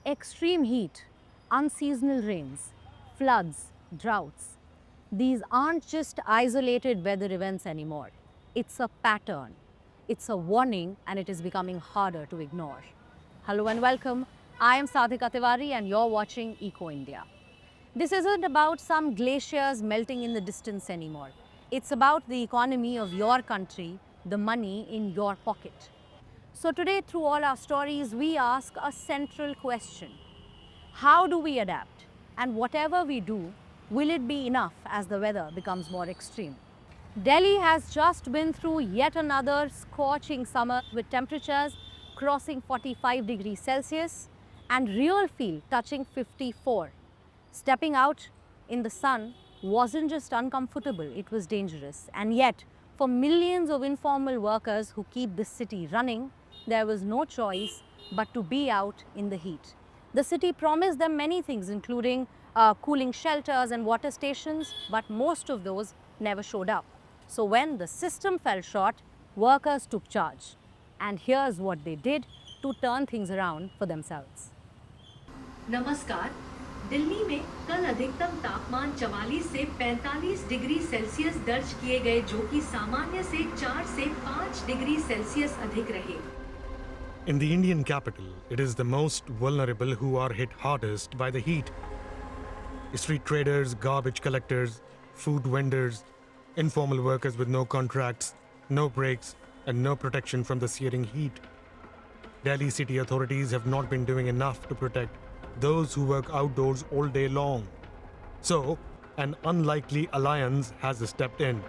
Extreme heat, unseasonal rains, floods, droughts. These aren't just isolated weather events anymore. It's a pattern, it's a warning, and it is becoming harder to ignore. Hello and welcome. I am Sadhika Tiwari, and you're watching Eco India. This isn't about some glaciers melting in the distance anymore. It's about the economy of your country, the money in your pocket. So today, through all our stories, we ask a central question. How do we adapt? And whatever we do, will it be enough as the weather becomes more extreme? Delhi has just been through yet another scorching summer with temperatures crossing 45 degrees Celsius and real feel touching 54. Stepping out in the sun wasn't just uncomfortable, it was dangerous. And yet, for millions of informal workers who keep this city running, there was no choice but to be out in the heat. The city promised them many things, including cooling shelters and water stations, but most of those never showed up. So when the system fell short, workers took charge. And here's what they did to turn things around for themselves. नमस्कार। दिल्ली में कल अधिकतम तापमान 44 से 45 degree Celsius दर्ज किए गए, जो कि सामान्य से 4 से 5 डिग्री सेल्सियस अधिक रहे। In the Indian capital, it is the most vulnerable who are hit hardest by the heat. Street traders, garbage collectors, food vendors, informal workers with no contracts, no breaks, and no protection from the searing heat. Delhi city authorities have not been doing enough to protect those who work outdoors all day long. So, an unlikely alliance has stepped in.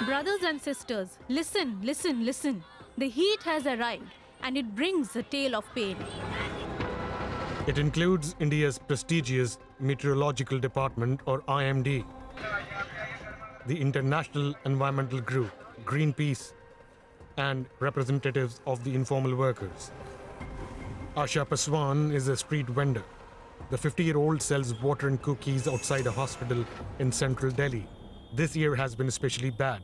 Brothers and sisters, listen, listen, listen. The heat has arrived and it brings a tale of pain. It includes India's prestigious Meteorological Department, or IMD, the International Environmental Group, Greenpeace, and representatives of the informal workers. Asha Paswan is a street vendor. The 50-year-old sells water and cookies outside a hospital in central Delhi. This year has been especially bad.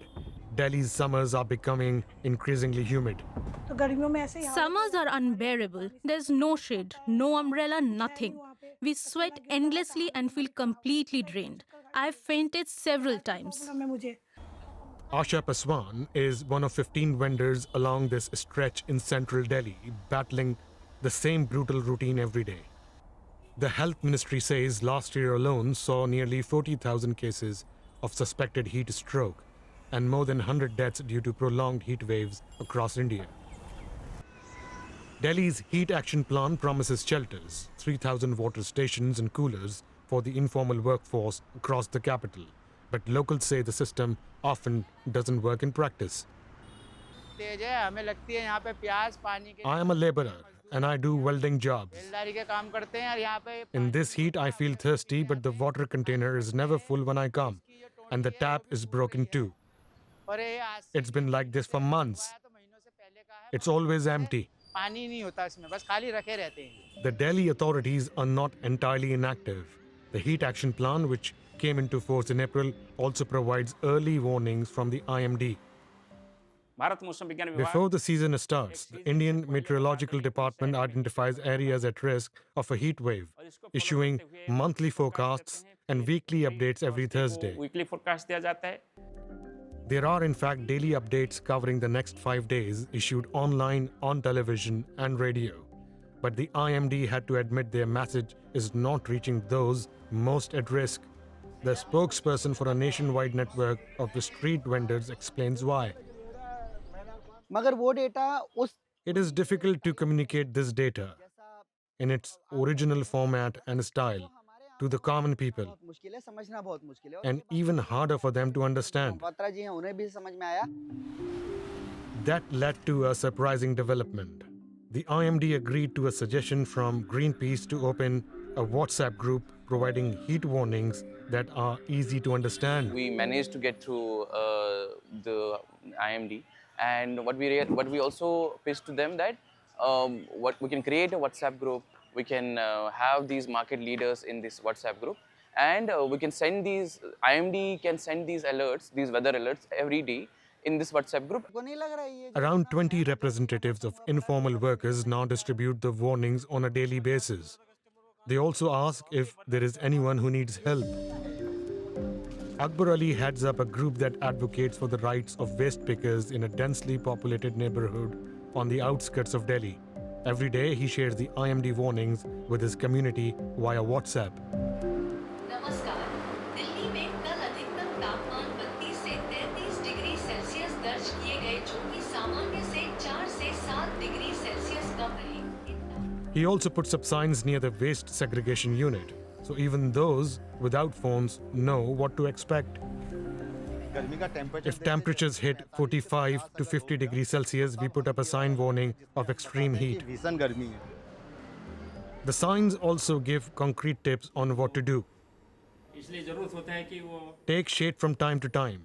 Delhi's summers are becoming increasingly humid. Summers are unbearable. There's no shade, no umbrella, nothing. We sweat endlessly and feel completely drained. I've fainted several times. Asha Paswan is one of 15 vendors along this stretch in central Delhi, battling the same brutal routine every day. The health ministry says last year alone saw nearly 40,000 cases of suspected heat stroke and more than 100 deaths due to prolonged heat waves across India. Delhi's heat action plan promises shelters, 3,000 water stations and coolers for the informal workforce across the capital. But locals say the system often doesn't work in practice. I am a laborer and I do welding jobs. In this heat, I feel thirsty, but the water container is never full when I come, and the tap is broken too. It's been like this for months. It's always empty. The Delhi authorities are not entirely inactive. The Heat Action Plan, which came into force in April, also provides early warnings from the IMD. Before the season starts, the Indian Meteorological Department identifies areas at risk of a heat wave, issuing monthly forecasts and weekly updates every Thursday. There are in fact daily updates covering the next 5 days, issued online, on television and radio. But the IMD had to admit their message is not reaching those most at risk. The spokesperson for a nationwide network of the street vendors explains why. It is difficult to communicate this data in its original format and style to the common people, and even harder for them to understand. That led to a surprising development. The IMD agreed to a suggestion from Greenpeace to open a WhatsApp group providing heat warnings that are easy to understand. We managed to get through the IMD, and what we also pitched to them that what we can create a WhatsApp group we can have these market leaders in this WhatsApp group, and we can send these, IMD can send these alerts, these weather alerts every day in this WhatsApp group. Around 20 representatives of informal workers now distribute the warnings on a daily basis. They also ask if there is anyone who needs help. Akbar Ali heads up a group that advocates for the rights of waste pickers in a densely populated neighborhood on the outskirts of Delhi. Every day, he shares the IMD warnings with his community via WhatsApp. नमस्कार, दिल्ली में कल अधिकतम तापमान 32 से 33 degree Celsius दर्ज किए गए, जो कि सामान्य से 4 से 7 डिग्री सेल्सियस कम रहे। He also puts up signs near the waste segregation unit, so even those without phones know what to expect. If temperatures hit 45 to 50 degrees Celsius, we put up a sign warning of extreme heat. The signs also give concrete tips on what to do. Take shade from time to time.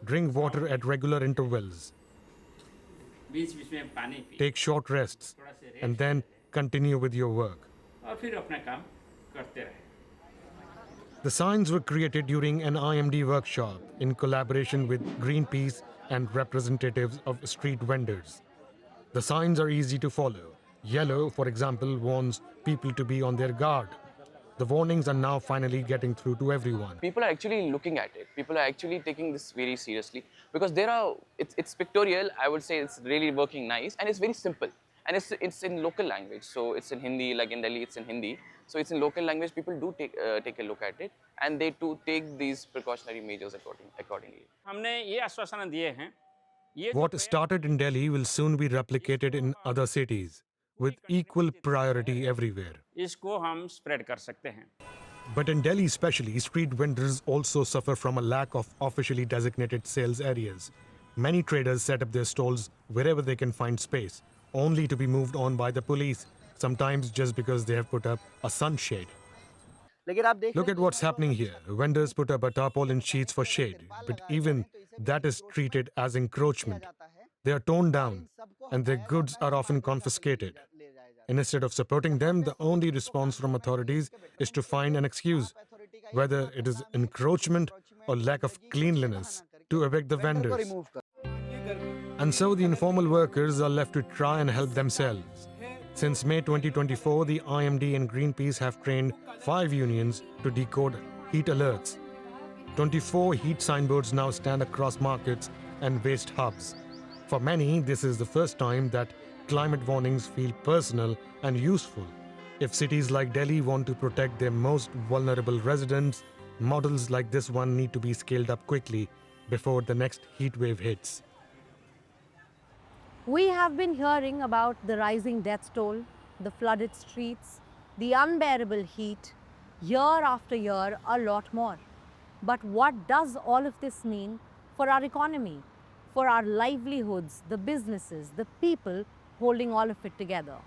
Drink water at regular intervals. Take short rests and then continue with your work. The signs were created during an IMD workshop in collaboration with Greenpeace and representatives of street vendors. The signs are easy to follow. Yellow, for example, warns people to be on their guard. The warnings are now finally getting through to everyone. People are actually looking at it. People are actually taking this very seriously, because it's pictorial. I would say it's really working nice, and it's very simple. And it's in local language, so it's in Hindi. Like in Delhi, it's in Hindi. So it's in local language. People do take a look at it, and they do take these precautionary measures accordingly. हमने ये आश्वासन दिए हैं। What started in Delhi will soon be replicated in other cities, with equal priority everywhere. इसको हम spread कर सकते हैं। But in Delhi especially, street vendors also suffer from a lack of officially designated sales areas. Many traders set up their stalls wherever they can find space, only to be moved on by the police, sometimes just because they have put up a sunshade. Look at what's happening here. Vendors put up a tarpaulin sheets for shade, but even that is treated as encroachment. They are torn down, and their goods are often confiscated. Instead of supporting them, the only response from authorities is to find an excuse, whether it is encroachment or lack of cleanliness, to evict the vendors. And so the informal workers are left to try and help themselves. Since May 2024, the IMD and Greenpeace have trained 5 unions to decode heat alerts. 24 heat signboards now stand across markets and waste hubs. For many, this is the first time that climate warnings feel personal and useful. If cities like Delhi want to protect their most vulnerable residents, models like this one need to be scaled up quickly before the next heat wave hits. We have been hearing about the rising death toll, the flooded streets, the unbearable heat, year after year, a lot more. But what does all of this mean for our economy, for our livelihoods, the businesses, the people holding all of it together?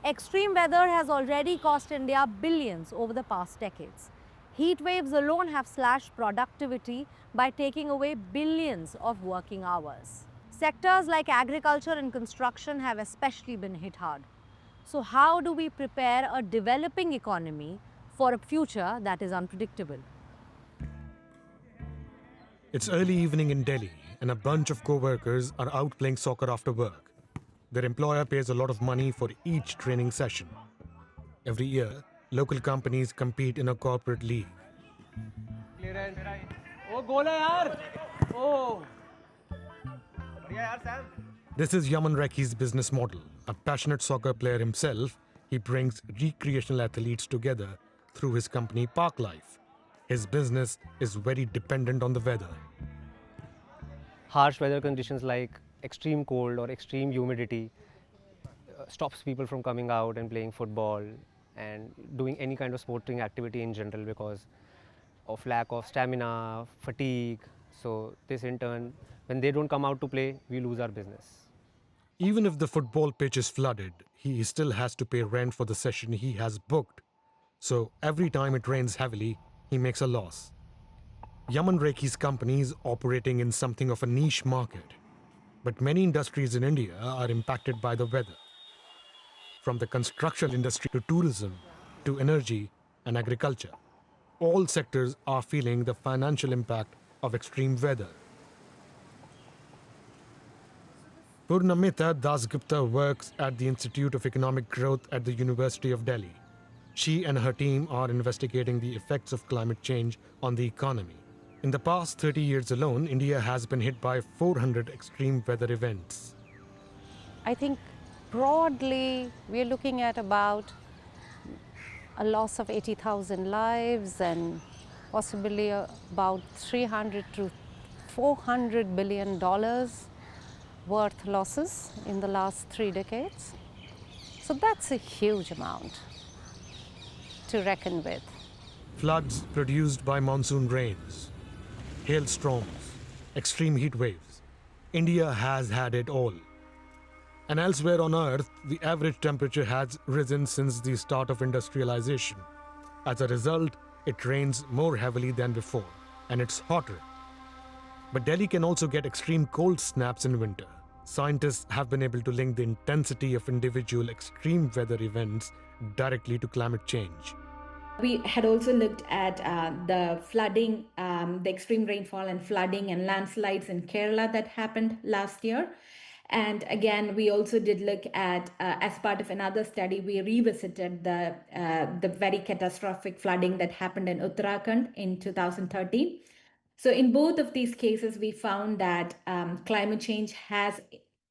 Extreme weather has already cost India billions over the past decades. Heat waves alone have slashed productivity by taking away billions of working hours. Sectors like agriculture and construction have especially been hit hard. So how do we prepare a developing economy for a future that is unpredictable? It's early evening in Delhi, and a bunch of co-workers are out playing soccer after work. Their employer pays a lot of money for each training session. Every year, local companies compete in a corporate league. This is Yaman Reki's business model. A passionate soccer player himself, he brings recreational athletes together through his company Park Life. His business is very dependent on the weather. Harsh weather conditions like extreme cold or extreme humidity stops people from coming out and playing football and doing any kind of sporting activity in general because of lack of stamina, fatigue. So this in turn, when they don't come out to play, we lose our business. Even if the football pitch is flooded, he still has to pay rent for the session he has booked. So every time it rains heavily, he makes a loss. Yaman Reki's company is operating in something of a niche market. But many industries in India are impacted by the weather. from the construction industry to tourism to energy and agriculture. All sectors are feeling the financial impact of extreme weather. Purnamita Dasgupta works at the Institute of Economic Growth at the University of Delhi. She and her team are investigating the effects of climate change on the economy. In the past 30 years alone, India has been hit by 400 extreme weather events. I think broadly we're looking at about a loss of 80,000 lives and possibly about 300 to 400 billion dollars worth losses in the last 3 decades. So that's a huge amount to reckon with. Floods produced by monsoon rains, hailstorms, extreme heat waves. India has had it all. And elsewhere on Earth, the average temperature has risen since the start of industrialization. As a result, it rains more heavily than before, and it's hotter. But Delhi can also get extreme cold snaps in winter. Scientists have been able to link the intensity of individual extreme weather events directly to climate change. We had also looked at the flooding, the extreme rainfall and flooding and landslides in Kerala that happened last year. And again, we also did look at, as part of another study, we revisited the very catastrophic flooding that happened in Uttarakhand in 2013. So in both of these cases, we found that climate change has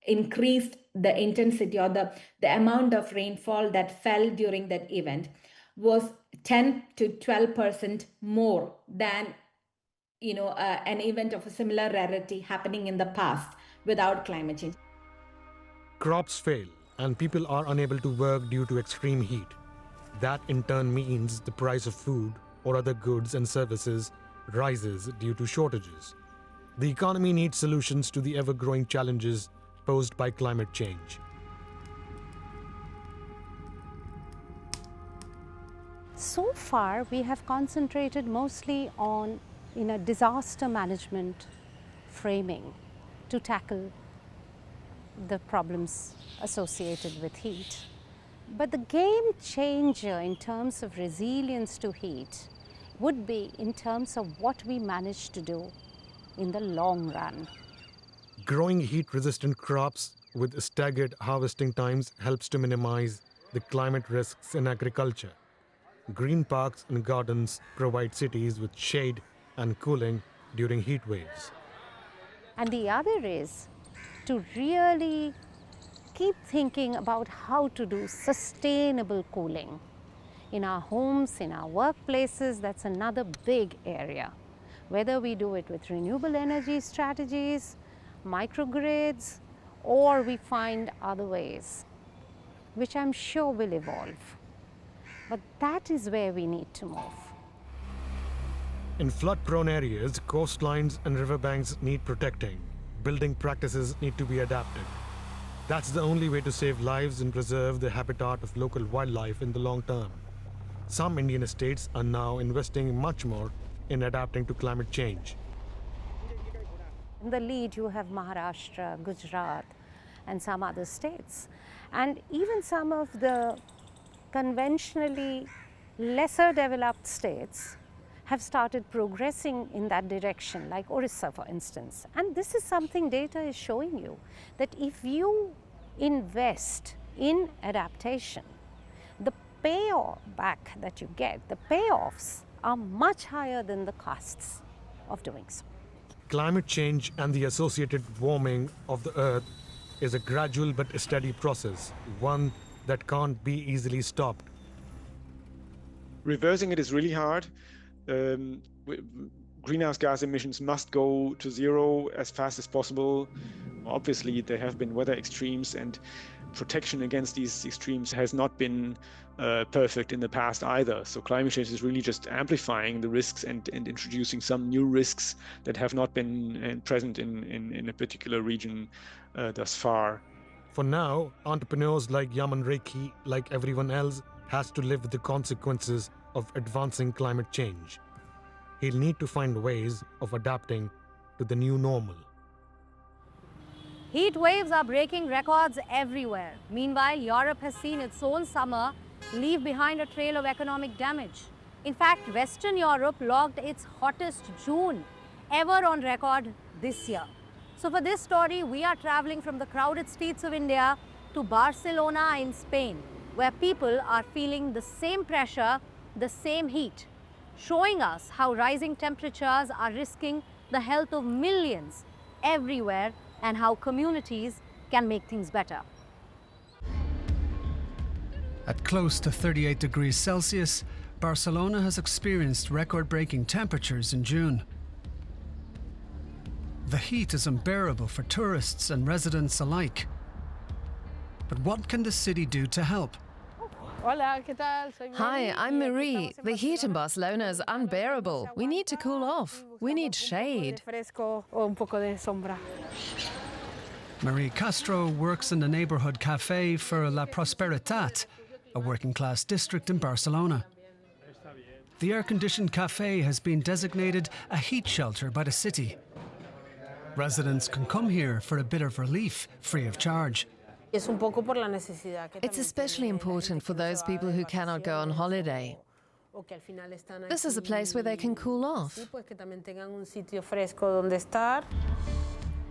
increased the intensity or the amount of rainfall that fell during that event was 10 to 12% more than an event of a similar rarity happening in the past without climate change. Crops fail and people are unable to work due to extreme heat. That in turn means the price of food or other goods and services rises due to shortages. The economy needs solutions to the ever-growing challenges posed by climate change. So far, we have concentrated mostly on disaster management framing to tackle the problems associated with heat. But the game changer in terms of resilience to heat would be in terms of what we manage to do in the long run. Growing heat-resistant crops with staggered harvesting times helps to minimize the climate risks in agriculture. Green parks and gardens provide cities with shade and cooling during heat waves. And the other is to really keep thinking about how to do sustainable cooling. In our homes, in our workplaces, that's another big area. Whether we do it with renewable energy strategies, microgrids, or we find other ways, which I'm sure will evolve. But that is where we need to move. In flood-prone areas, coastlines and riverbanks need protecting. Building practices need to be adapted. That's the only way to save lives and preserve the habitat of local wildlife in the long term. Some Indian states are now investing much more in adapting to climate change. In the lead, you have Maharashtra, Gujarat, and some other states. And even some of the conventionally lesser developed states have started progressing in that direction, like Orissa, for instance. And this is something data is showing you, that if you invest in adaptation, the payoff back that you get, the payoffs are much higher than the costs of doing so. Climate change and the associated warming of the earth is a gradual but steady process, one that can't be easily stopped. Reversing it is really hard. Greenhouse gas emissions must go to zero as fast as possible. Obviously, there have been weather extremes, and protection against these extremes has not been perfect in the past either. So climate change is really just amplifying the risks and introducing some new risks that have not been present in a particular region thus far. For now, entrepreneurs like Yaman Rekhi, like everyone else, has to live with the consequences of advancing climate change. He'll need to find ways of adapting to the new normal. Heat waves are breaking records everywhere. Meanwhile, Europe has seen its own summer leave behind a trail of economic damage. In fact, Western Europe logged its hottest June ever on record this year. So for this story, we are traveling from the crowded streets of India to Barcelona in Spain, where people are feeling the same pressure, the same heat, showing us how rising temperatures are risking the health of millions everywhere and how communities can make things better. At close to 38 degrees Celsius, Barcelona has experienced record-breaking temperatures in June. The heat is unbearable for tourists and residents alike. But what can the city do to help? Hi, I'm Marie. The heat in Barcelona is unbearable. We need to cool off. We need shade. Marie Castro works in the neighbourhood cafe for La Prosperitat, a working-class district in Barcelona. The air-conditioned cafe has been designated a heat shelter by the city. Residents can come here for a bit of relief, free of charge. It's especially important for those people who cannot go on holiday. This is a place where they can cool off.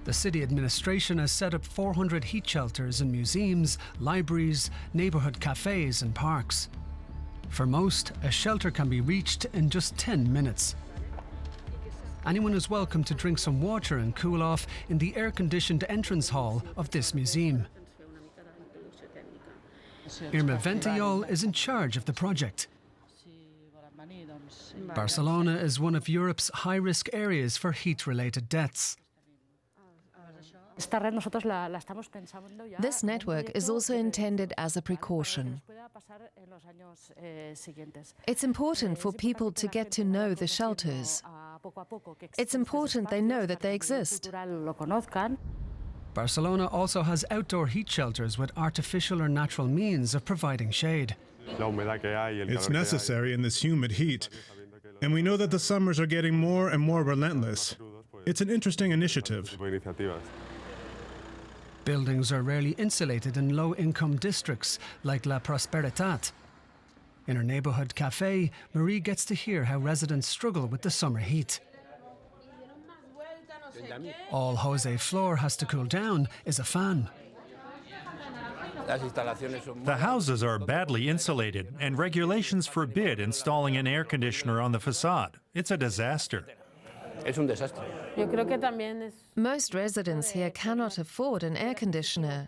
The city administration has set up 400 heat shelters in museums, libraries, neighbourhood cafes and parks. For most, a shelter can be reached in just 10 minutes. Anyone is welcome to drink some water and cool off in the air-conditioned entrance hall of this museum. Irma Ventayol is in charge of the project. Barcelona is one of Europe's high-risk areas for heat-related deaths. This network is also intended as a precaution. It's important for people to get to know the shelters. It's important they know that they exist. Barcelona also has outdoor heat shelters with artificial or natural means of providing shade. It's necessary in this humid heat, and we know that the summers are getting more and more relentless. It's an interesting initiative. Buildings are rarely insulated in low-income districts like La Prosperitat. In her neighbourhood cafe, Marie gets to hear how residents struggle with the summer heat. All Jose Flor has to cool down is a fan. The houses are badly insulated, and regulations forbid installing an air conditioner on the facade. It's a disaster. Most residents here cannot afford an air conditioner.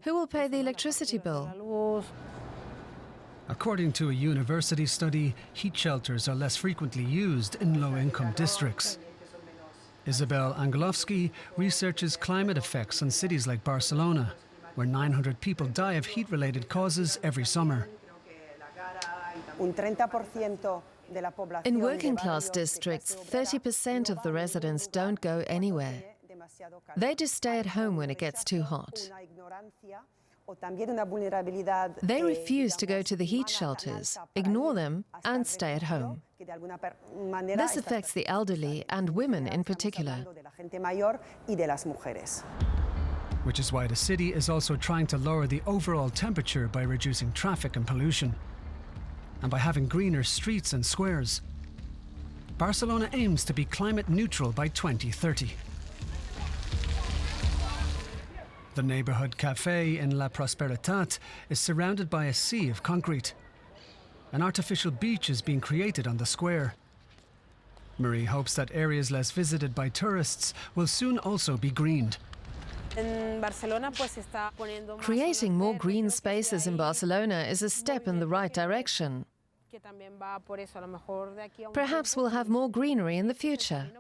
Who will pay the electricity bill? According to a university study, heat shelters are less frequently used in low-income districts. Isabel Angelovsky researches climate effects on cities like Barcelona, where 900 people die of heat-related causes every summer. In working-class districts, 30% of the residents don't go anywhere. They just stay at home when it gets too hot. They refuse to go to the heat shelters, ignore them, and stay at home. This affects the elderly and women in particular. Which is why the city is also trying to lower the overall temperature by reducing traffic and pollution, and by having greener streets and squares. Barcelona aims to be climate neutral by 2030. The neighbourhood cafe in La Prosperitat is surrounded by a sea of concrete. An artificial beach is being created on the square. Marie hopes that areas less visited by tourists will soon also be greened. Creating more green spaces in Barcelona is a step in the right direction. Perhaps we'll have more greenery in the future.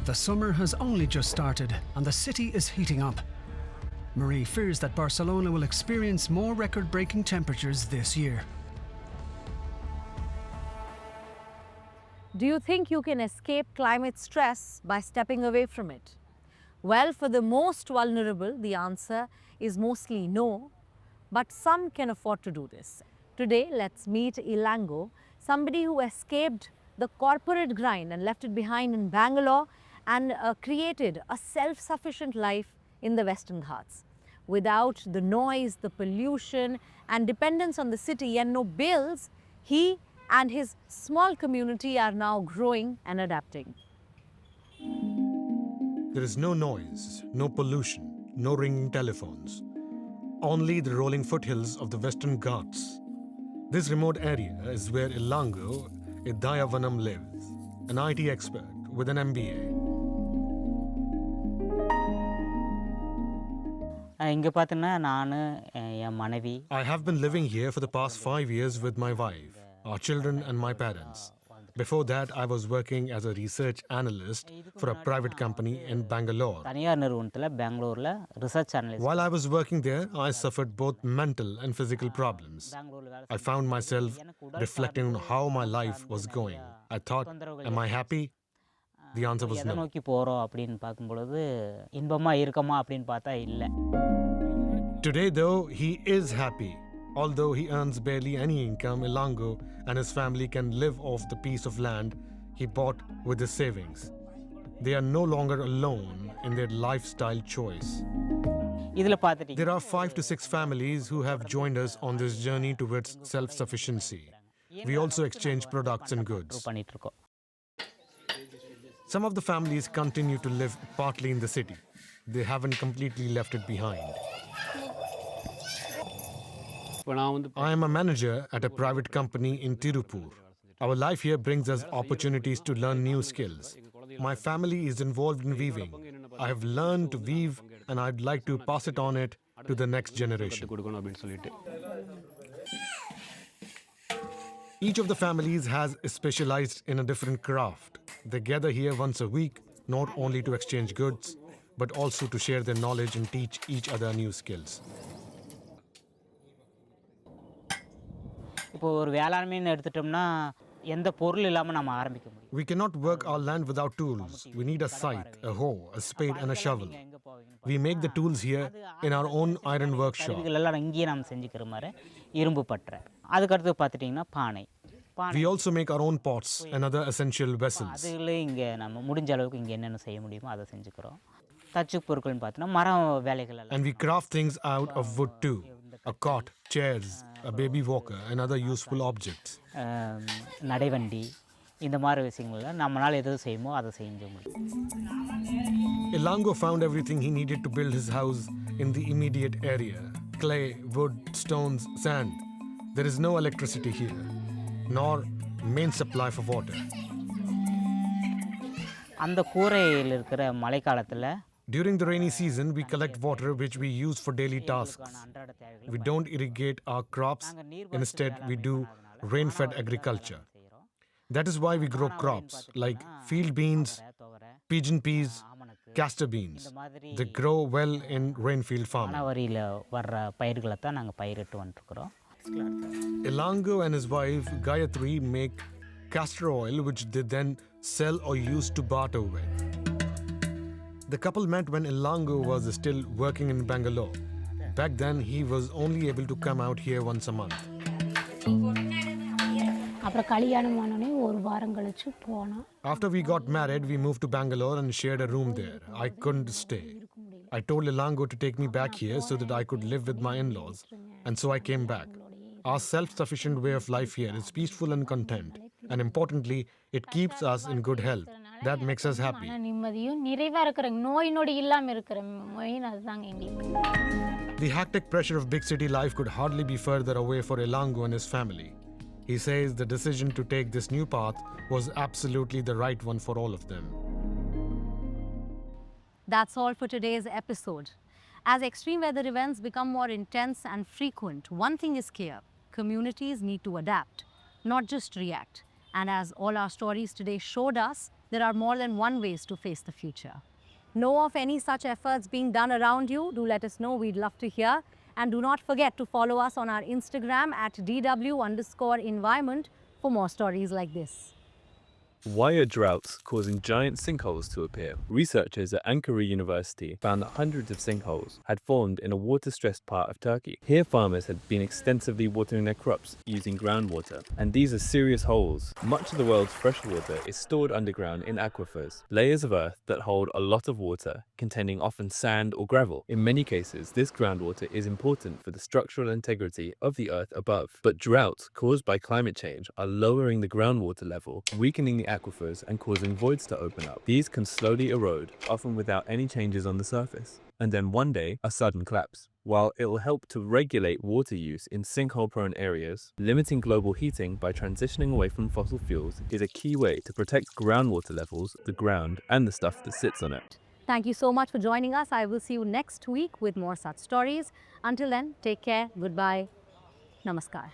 The summer has only just started and the city is heating up. Marie fears that Barcelona will experience more record-breaking temperatures this year. Do you think you can escape climate stress by stepping away from it? Well, for the most vulnerable, the answer is mostly no, but some can afford to do this. Today, let's meet Ilango, somebody who escaped the corporate grind and left it behind in Bangalore and created a self-sufficient life in the Western Ghats. Without the noise, the pollution, and dependence on the city and no bills, he and his small community are now growing and adapting. There is no noise, no pollution, no ringing telephones. Only the rolling foothills of the Western Ghats. This remote area is where Ilango Idayavanam lives, an IT expert with an MBA. I have been living here for the past 5 years with my wife, our children and my parents. Before that, I was working as a research analyst for a private company in Bangalore. While I was working there, I suffered both mental and physical problems. I found myself reflecting on how my life was going. I thought, am I happy? The answer was no. Today, though, he is happy. Although he earns barely any income, Ilango and his family can live off the piece of land he bought with his savings. They are no longer alone in their lifestyle choice. There are 5 to 6 families who have joined us on this journey towards self-sufficiency. We also exchange products and goods. Some of the families continue to live partly in the city. They haven't completely left it behind. I am a manager at a private company in Tirupur. Our life here brings us opportunities to learn new skills. My family is involved in weaving. I have learned to weave and I'd like to pass it on to the next generation. Each of the families has specialized in a different craft. They gather here once a week, not only to exchange goods, but also to share their knowledge and teach each other new skills. We cannot work our land without tools. We need a scythe, a hoe, a spade and a shovel. We make the tools here in our own iron workshop. We also make our own pots and other essential vessels. And we craft things out of wood too. A cot, chairs, a baby walker and other useful objects. Ilango found everything he needed to build his house in the immediate area. Clay, wood, stones, sand. There is no electricity here, nor main supply for water. During the rainy season, we collect water which we use for daily tasks. We don't irrigate our crops. Instead, we do rain-fed agriculture. That is why we grow crops like field beans, pigeon peas, castor beans. They grow well in rainfield farming. Ilango and his wife Gayatri make castor oil which they then sell or use to barter with. The couple met when Ilango was still working in Bangalore. Back then, he was only able to come out here once a month. After we got married, we moved to Bangalore and shared a room there. I couldn't stay. I told Ilango to take me back here so that I could live with my in-laws. And so I came back. Our self-sufficient way of life here is peaceful and content. And importantly, it keeps us in good health. That makes us happy. The hectic pressure of big city life could hardly be further away for Ilango and his family. He says the decision to take this new path was absolutely the right one for all of them. That's all for today's episode. As extreme weather events become more intense and frequent, one thing is clear: communities need to adapt, not just react. And as all our stories today showed us, there are more than one ways to face the future. Know of any such efforts being done around you? Do let us know. We'd love to hear. And do not forget to follow us on our Instagram at DW_environment for more stories like this. Why are droughts causing giant sinkholes to appear? Researchers at Ankara University found that hundreds of sinkholes had formed in a water-stressed part of Turkey. Here farmers had been extensively watering their crops using groundwater, and these are serious holes. Much of the world's freshwater is stored underground in aquifers, layers of earth that hold a lot of water, containing often sand or gravel. In many cases, this groundwater is important for the structural integrity of the earth above. But droughts caused by climate change are lowering the groundwater level, weakening the aquifers and causing voids to open up. These can slowly erode, often without any changes on the surface, and then one day, a sudden collapse. While it will help to regulate water use in sinkhole-prone areas, limiting global heating by transitioning away from fossil fuels is a key way to protect groundwater levels, the ground, and the stuff that sits on it. Thank you so much for joining us. I will see you next week with more such stories. Until then, take care, goodbye, namaskar.